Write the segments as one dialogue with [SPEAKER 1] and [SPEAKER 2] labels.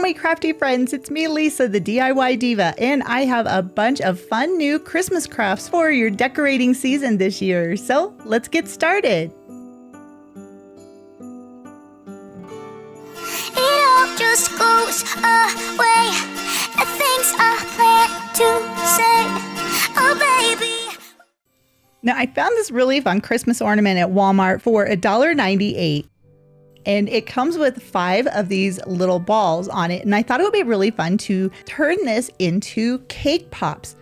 [SPEAKER 1] my crafty friends, it's me Lisa, the DIY Diva, and I have a bunch of fun new Christmas crafts for your decorating season this year, so let's get started.
[SPEAKER 2] It all just goes away, the things I plan to say, oh baby.
[SPEAKER 1] Now I found this really fun Christmas ornament at Walmart for $1.98. And it comes with 5 of these little balls on it. And I thought it would be really fun to turn this into cake pops.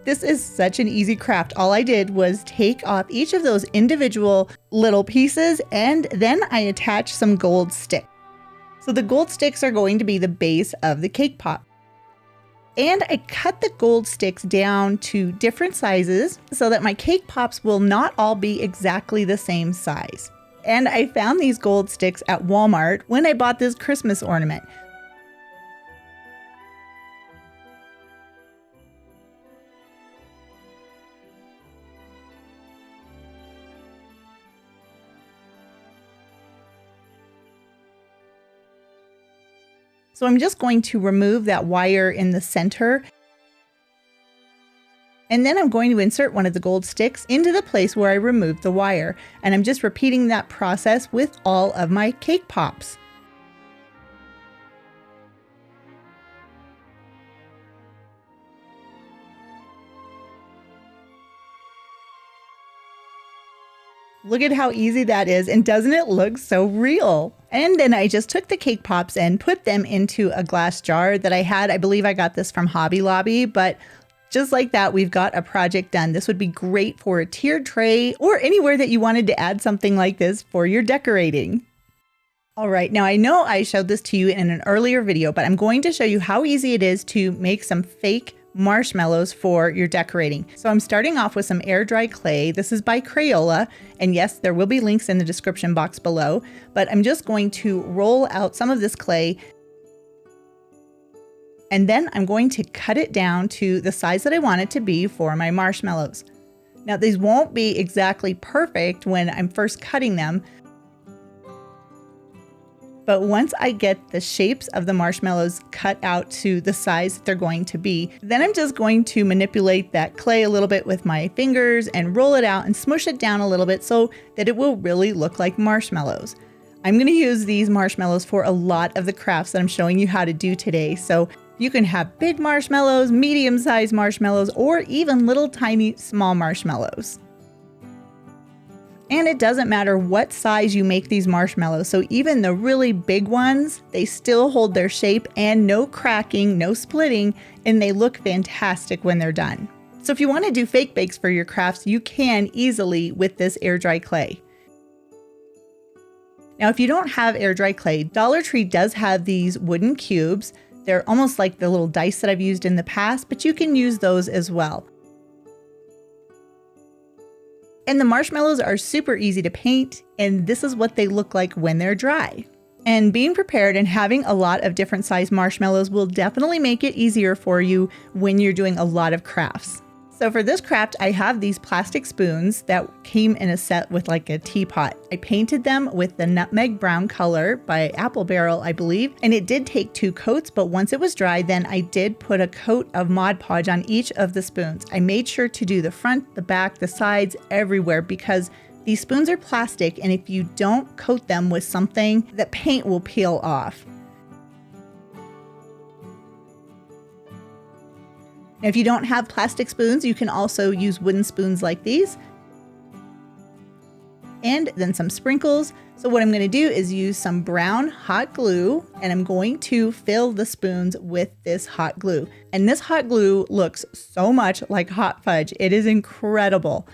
[SPEAKER 1] This is such an easy craft. All I did was take off each of those individual little pieces and then I attached some gold stick. So the gold sticks are going to be the base of the cake pop. And I cut the gold sticks down to different sizes so that my cake pops will not all be exactly the same size. And I found these gold sticks at Walmart when I bought this Christmas ornament. So I'm just going to remove that wire in the center. And then I'm going to insert one of the gold sticks into the place where I removed the wire. And I'm just repeating that process with all of my cake pops. Look at how easy that is, and doesn't it look so real? And then I just took the cake pops and put them into a glass jar that I had. I believe I got this from Hobby Lobby, but just like that, we've got a project done. This would be great for a tiered tray or anywhere that you wanted to add something like this for your decorating. All right, now I know I showed this to you in an earlier video, but I'm going to show you how easy it is to make some fake marshmallows for your decorating. So I'm starting off with some air dry clay. This is by Crayola, and yes, there will be links in the description box below, but I'm just going to roll out some of this clay. And then I'm going to cut it down to the size that I want it to be for my marshmallows. Now these won't be exactly perfect when I'm first cutting them, but once I get the shapes of the marshmallows cut out to the size that they're going to be, then I'm just going to manipulate that clay a little bit with my fingers and roll it out and smush it down a little bit so that it will really look like marshmallows. I'm going to use these marshmallows for a lot of the crafts that I'm showing you how to do today. So you can have big marshmallows, medium-sized marshmallows, or even little tiny small marshmallows. And it doesn't matter what size you make these marshmallows. So even the really big ones, they still hold their shape and no cracking, no splitting, and they look fantastic when they're done. So if you want to do fake bakes for your crafts, you can easily with this air dry clay. Now, if you don't have air dry clay, Dollar Tree does have these wooden cubes. They're almost like the little dice that I've used in the past, but you can use those as well. And the marshmallows are super easy to paint, and this is what they look like when they're dry. And being prepared and having a lot of different size marshmallows will definitely make it easier for you when you're doing a lot of crafts. So for this craft, I have these plastic spoons that came in a set with like a teapot. I painted them with the nutmeg brown color by Apple Barrel, I believe, and it did take 2 coats, but once it was dry, then I did put a coat of Mod Podge on each of the spoons. I made sure to do the front, the back, the sides, everywhere, because these spoons are plastic, and if you don't coat them with something, the paint will peel off. Now, if you don't have plastic spoons, you can also use wooden spoons like these. And then some sprinkles. So what I'm going to do is use some brown hot glue, and I'm going to fill the spoons with this hot glue. And this hot glue looks so much like hot fudge. It is incredible.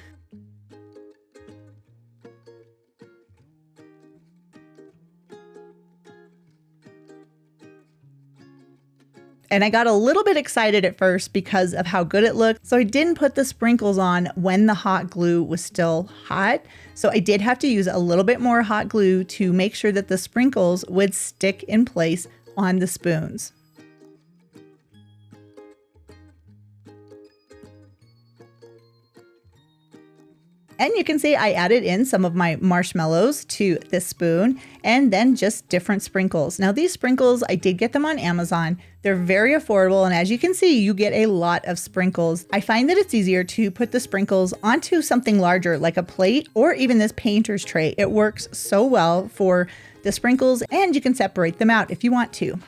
[SPEAKER 1] And I got a little bit excited at first because of how good it looked. So I didn't put the sprinkles on when the hot glue was still hot. So I did have to use a little bit more hot glue to make sure that the sprinkles would stick in place on the spoons. And you can see I added in some of my marshmallows to this spoon and then just different sprinkles. Now these sprinkles, I did get them on Amazon. They're very affordable, and as you can see, you get a lot of sprinkles. I find that it's easier to put the sprinkles onto something larger like a plate or even this painter's tray. It works so well for the sprinkles, and you can separate them out if you want to.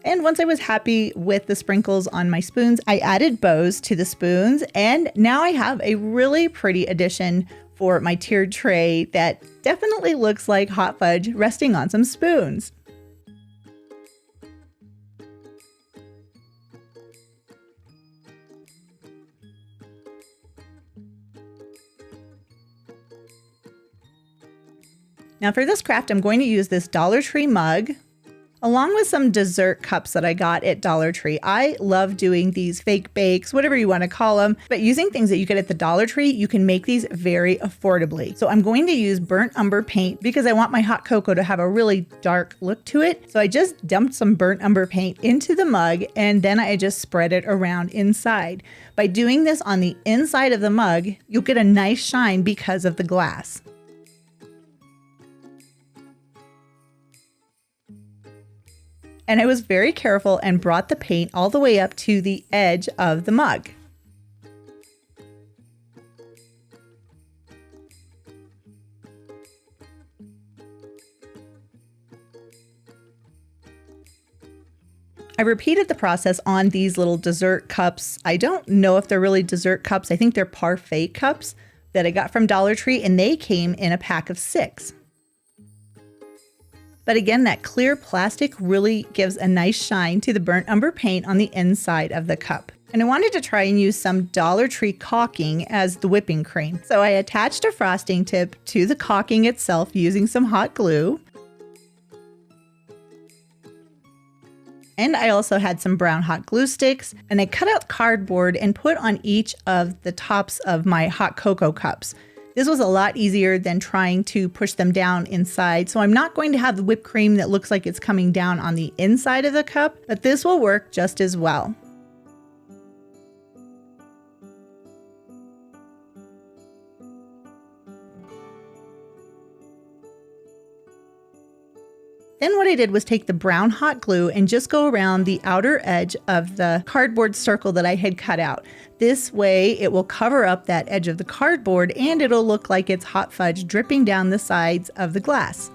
[SPEAKER 1] And once I was happy with the sprinkles on my spoons, I added bows to the spoons, and now I have a really pretty addition for my tiered tray that definitely looks like hot fudge resting on some spoons. Now for this craft, I'm going to use this Dollar Tree mug along with some dessert cups that I got at Dollar Tree. I love doing these fake bakes, whatever you want to call them, but using things that you get at the Dollar Tree, you can make these very affordably. So I'm going to use burnt umber paint because I want my hot cocoa to have a really dark look to it. So I just dumped some burnt umber paint into the mug, and then I just spread it around inside. By doing this on the inside of the mug, you'll get a nice shine because of the glass. And I was very careful and brought the paint all the way up to the edge of the mug. I repeated the process on these little dessert cups. I don't know if they're really dessert cups. I think they're parfait cups that I got from Dollar Tree, and they came in a pack of 6. But again, that clear plastic really gives a nice shine to the burnt umber paint on the inside of the cup. And I wanted to try and use some Dollar Tree caulking as the whipping cream. So I attached a frosting tip to the caulking itself using some hot glue. And I also had some brown hot glue sticks, and I cut out cardboard and put on each of the tops of my hot cocoa cups. This was a lot easier than trying to push them down inside, so I'm not going to have the whipped cream that looks like it's coming down on the inside of the cup, but this will work just as well. Then what I did was take the brown hot glue and just go around the outer edge of the cardboard circle that I had cut out. This way it will cover up that edge of the cardboard, and it'll look like it's hot fudge dripping down the sides of the glass.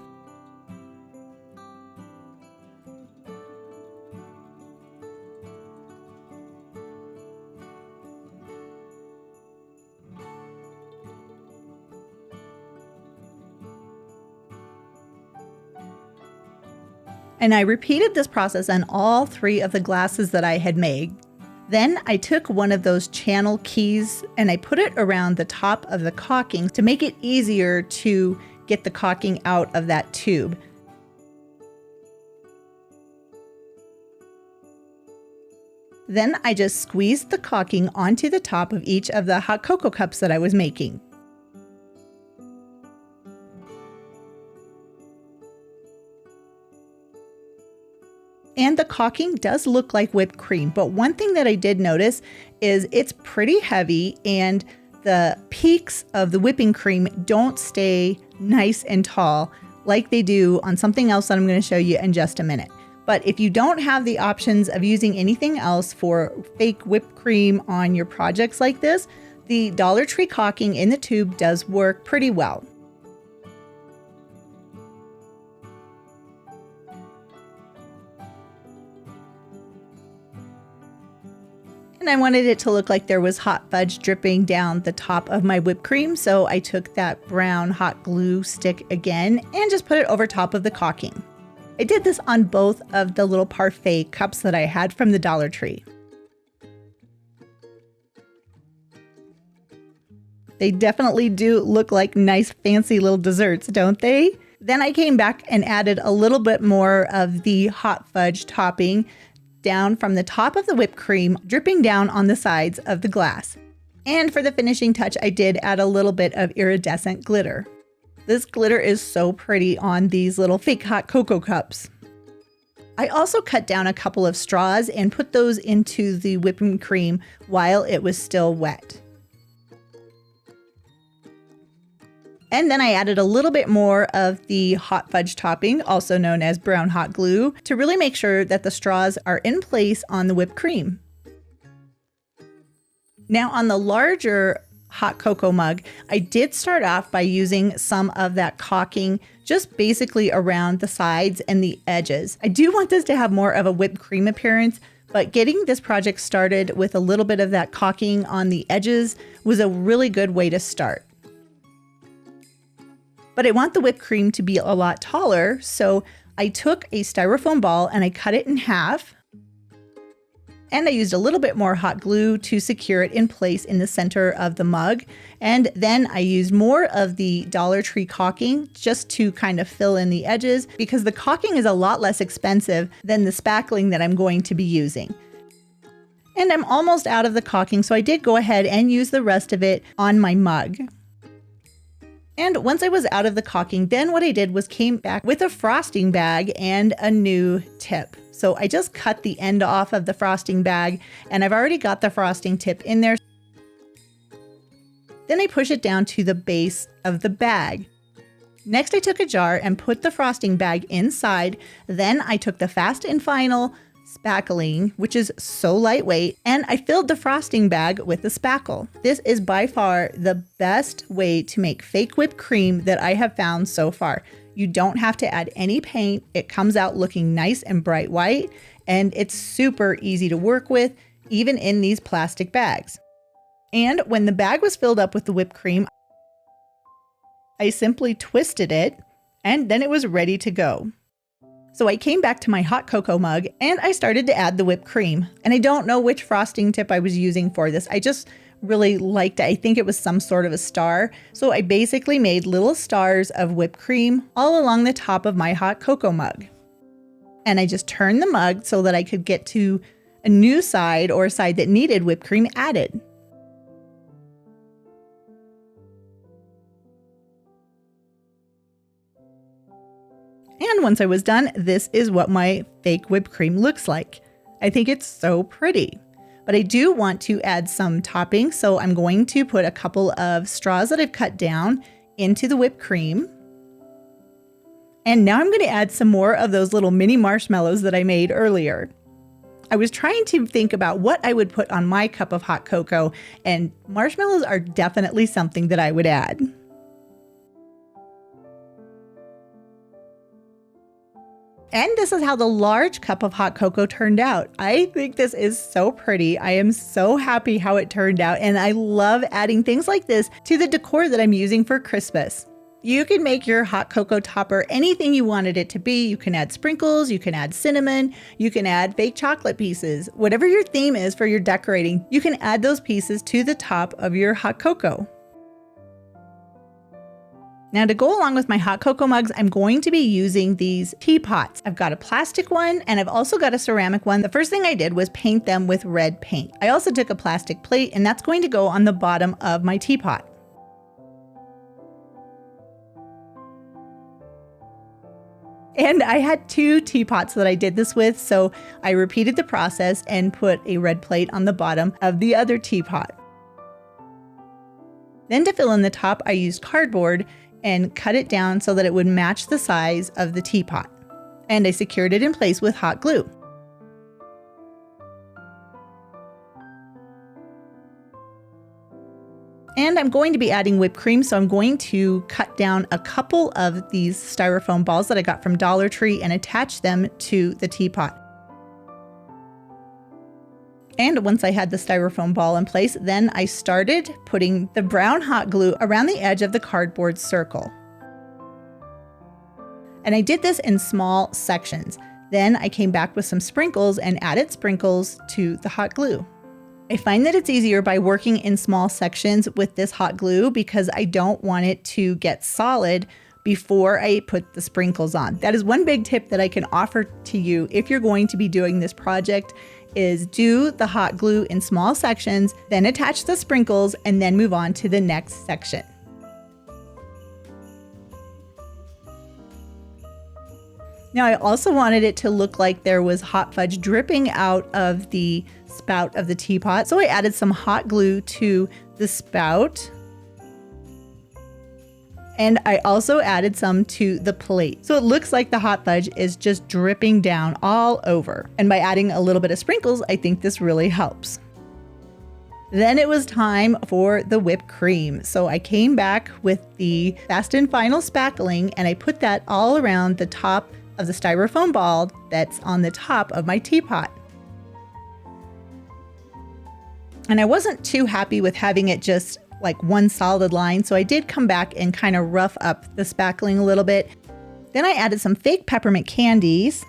[SPEAKER 1] And I repeated this process on all 3 of the glasses that I had made. Then I took one of those channel keys and I put it around the top of the caulking to make it easier to get the caulking out of that tube. Then I just squeezed the caulking onto the top of each of the hot cocoa cups that I was making. And the caulking does look like whipped cream, but one thing that I did notice is it's pretty heavy and the peaks of the whipping cream don't stay nice and tall like they do on something else that I'm going to show you in just a minute. But if you don't have the options of using anything else for fake whipped cream on your projects like this, the Dollar Tree caulking in the tube does work pretty well. And I wanted it to look like there was hot fudge dripping down the top of my whipped cream, so I took that brown hot glue stick again and just put it over top of the caulking. I did this on both of the little parfait cups that I had from the Dollar Tree. They definitely do look like nice fancy little desserts, don't they? Then I came back and added a little bit more of the hot fudge topping down from the top of the whipped cream, dripping down on the sides of the glass. And for the finishing touch, I did add a little bit of iridescent glitter. This glitter is so pretty on these little fake hot cocoa cups. I also cut down a couple of straws and put those into the whipping cream while it was still wet. And then I added a little bit more of the hot fudge topping, also known as brown hot glue, to really make sure that the straws are in place on the whipped cream. Now on the larger hot cocoa mug, I did start off by using some of that caulking just basically around the sides and the edges. I do want this to have more of a whipped cream appearance, but getting this project started with a little bit of that caulking on the edges was a really good way to start. But I want the whipped cream to be a lot taller, so I took a styrofoam ball and I cut it in half. And I used a little bit more hot glue to secure it in place in the center of the mug. And then I used more of the Dollar Tree caulking just to kind of fill in the edges, because the caulking is a lot less expensive than the spackling that I'm going to be using. And I'm almost out of the caulking, so I did go ahead and use the rest of it on my mug. And once I was out of the caulking, then what I did was came back with a frosting bag and a new tip. So I just cut the end off of the frosting bag, and I've already got the frosting tip in there. Then I push it down to the base of the bag. Next, I took a jar and put the frosting bag inside. Then I took the Fast and Final spackling, which is so lightweight, and I filled the frosting bag with the spackle. This is by far the best way to make fake whipped cream that I have found so far. You don't have to add any paint. It comes out looking nice and bright white, and it's super easy to work with, even in these plastic bags. And when the bag was filled up with the whipped cream, I simply twisted it, and then it was ready to go. So I came back to my hot cocoa mug and I started to add the whipped cream. And I don't know which frosting tip I was using for this. I just really liked it. I think it was some sort of a star. So I basically made little stars of whipped cream all along the top of my hot cocoa mug. And I just turned the mug so that I could get to a new side, or a side that needed whipped cream added. And once I was done, this is what my fake whipped cream looks like. I think it's so pretty. But I do want to add some topping, so I'm going to put a couple of straws that I've cut down into the whipped cream. And now I'm going to add some more of those little mini marshmallows that I made earlier. I was trying to think about what I would put on my cup of hot cocoa, and marshmallows are definitely something that I would add. And this is how the large cup of hot cocoa turned out. I think this is so pretty. I am so happy how it turned out, and I love adding things like this to the decor that I'm using for Christmas. You can make your hot cocoa topper anything you wanted it to be. You can add sprinkles, you can add cinnamon, you can add fake chocolate pieces. Whatever your theme is for your decorating, you can add those pieces to the top of your hot cocoa. Now, to go along with my hot cocoa mugs, I'm going to be using these teapots. I've got a plastic one and I've also got a ceramic one. The first thing I did was paint them with red paint. I also took a plastic plate, and that's going to go on the bottom of my teapot. And I had 2 teapots that I did this with, so I repeated the process and put a red plate on the bottom of the other teapot. Then to fill in the top, I used cardboard and cut it down so that it would match the size of the teapot. And I secured it in place with hot glue. And I'm going to be adding whipped cream, so I'm going to cut down a couple of these styrofoam balls that I got from Dollar Tree and attach them to the teapot. And once I had the styrofoam ball in place, then I started putting the brown hot glue around the edge of the cardboard circle. And I did this in small sections. Then I came back with some sprinkles and added sprinkles to the hot glue. I find that it's easier by working in small sections with this hot glue because I don't want it to get solid before I put the sprinkles on. That is one big tip that I can offer to you if you're going to be doing this project, is do the hot glue in small sections, then attach the sprinkles, and then move on to the next section. Now I also wanted it to look like there was hot fudge dripping out of the spout of the teapot. So I added some hot glue to the spout. And I also added some to the plate. So it looks like the hot fudge is just dripping down all over. And by adding a little bit of sprinkles, I think this really helps. Then it was time for the whipped cream. So I came back with the Fast and Final spackling and I put that all around the top of the styrofoam ball that's on the top of my teapot. And I wasn't too happy with having it just like one solid line, so I did come back and kind of rough up the spackling a little bit. Then I added some fake peppermint candies,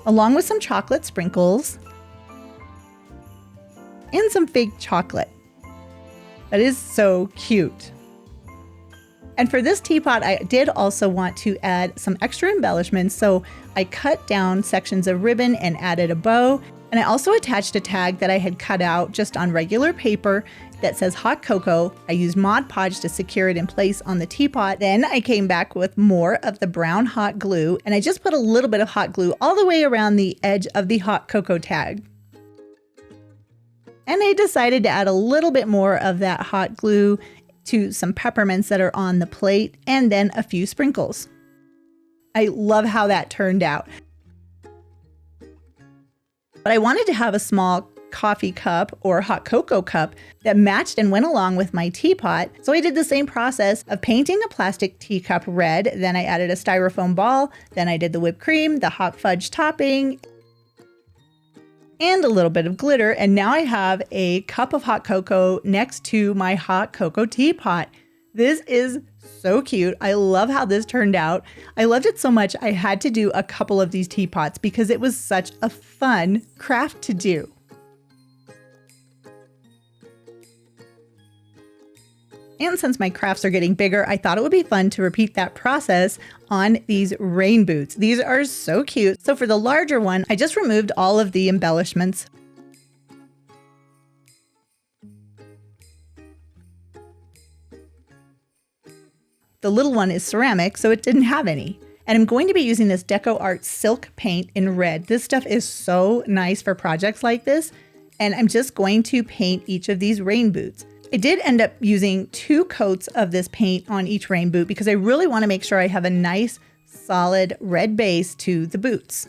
[SPEAKER 1] along with some chocolate sprinkles, and some fake chocolate. That is so cute. And for this teapot, I did also want to add some extra embellishments. So I cut down sections of ribbon and added a bow. And I also attached a tag that I had cut out just on regular paper that says hot cocoa. I used Mod Podge to secure it in place on the teapot. Then I came back with more of the brown hot glue and I just put a little bit of hot glue all the way around the edge of the hot cocoa tag. And I decided to add a little bit more of that hot glue to some peppermints that are on the plate, and then a few sprinkles. I love how that turned out. But I wanted to have a small coffee cup or hot cocoa cup that matched and went along with my teapot. So I did the same process of painting a plastic teacup red, then I added a styrofoam ball, then I did the whipped cream, the hot fudge topping, and a little bit of glitter. And now I have a cup of hot cocoa next to my hot cocoa teapot. This is so cute. I love how this turned out. I loved it so much I had to do a couple of these teapots because it was such a fun craft to do. And since my crafts are getting bigger, I thought it would be fun to repeat that process on these rain boots. These are so cute. So for the larger one, I just removed all of the embellishments. The little one is ceramic, so it didn't have any. And I'm going to be using this Deco Art Silk paint in red. This stuff is so nice for projects like this. And I'm just going to paint each of these rain boots. I did end up using 2 coats of this paint on each rain boot because I really want to make sure I have a nice solid red base to the boots.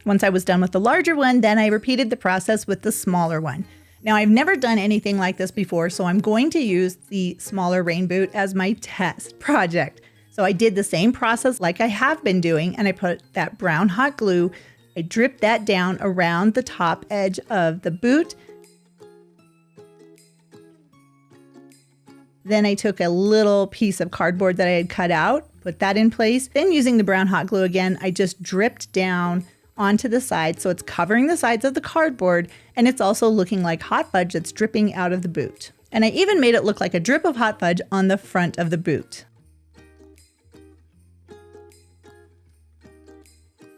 [SPEAKER 1] Once I was done with the larger one, then I repeated the process with the smaller one. Now I've never done anything like this before, so I'm going to use the smaller rain boot as my test project. So I did the same process like I have been doing, and I put that brown hot glue. I dripped that down around the top edge of the boot. Then I took a little piece of cardboard that I had cut out, put that in place. Then using the brown hot glue again, I just dripped down onto the side so it's covering the sides of the cardboard and it's also looking like hot fudge that's dripping out of the boot. And I even made it look like a drip of hot fudge on the front of the boot.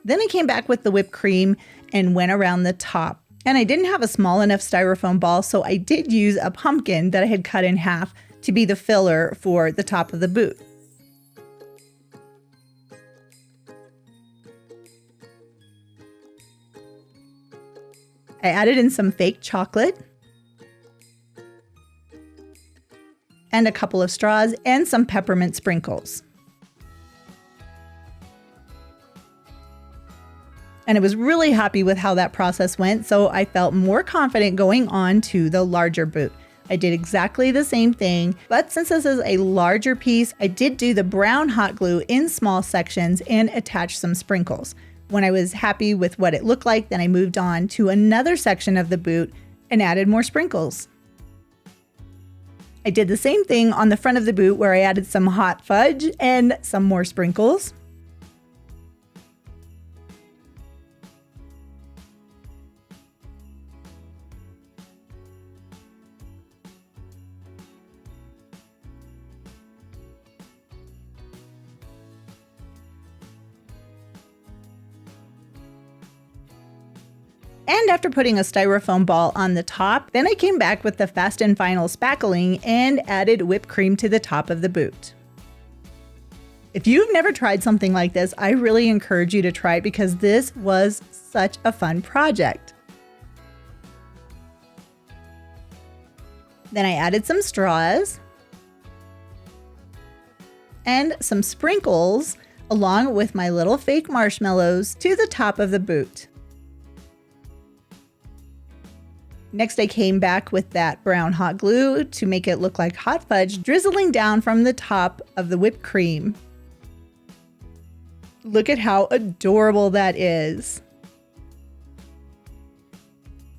[SPEAKER 1] Then I came back with the whipped cream and went around the top. And I didn't have a small enough styrofoam ball, so I did use a pumpkin that I had cut in half to be the filler for the top of the boot. I added in some fake chocolate and a couple of straws and some peppermint sprinkles. And I was really happy with how that process went, so I felt more confident going on to the larger boot. I did exactly the same thing, but since this is a larger piece, I did do the brown hot glue in small sections and attach some sprinkles. When I was happy with what it looked like, then I moved on to another section of the boot and added more sprinkles. I did the same thing on the front of the boot where I added some hot fudge and some more sprinkles. And after putting a styrofoam ball on the top, then I came back with the Fast and Final spackling and added whipped cream to the top of the boot. If you've never tried something like this, I really encourage you to try it because this was such a fun project. Then I added some straws and some sprinkles along with my little fake marshmallows to the top of the boot. Next, I came back with that brown hot glue to make it look like hot fudge drizzling down from the top of the whipped cream. Look at how adorable that is.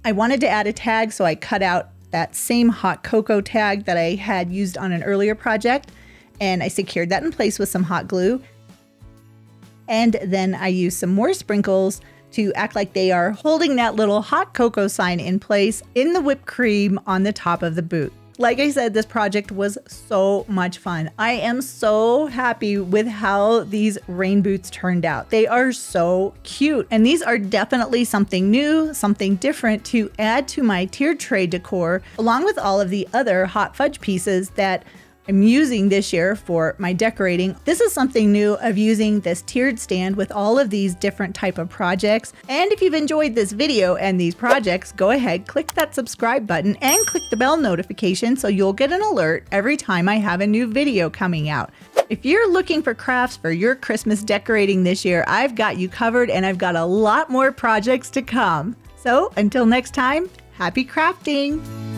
[SPEAKER 1] I wanted to add a tag, so I cut out that same hot cocoa tag that I had used on an earlier project, and I secured that in place with some hot glue. And then I used some more sprinkles to act like they are holding that little hot cocoa sign in place in the whipped cream on the top of the boot. Like I said, this project was so much fun. I am so happy with how these rain boots turned out. They are so cute. And these are definitely something new, something different to add to my tiered tray decor, along with all of the other hot fudge pieces that I'm using this year for my decorating. This is something new of using this tiered stand with all of these different type of projects. And if you've enjoyed this video and these projects, go ahead, click that subscribe button and click the bell notification so you'll get an alert every time I have a new video coming out. If you're looking for crafts for your Christmas decorating this year, I've got you covered and I've got a lot more projects to come. So until next time, happy crafting!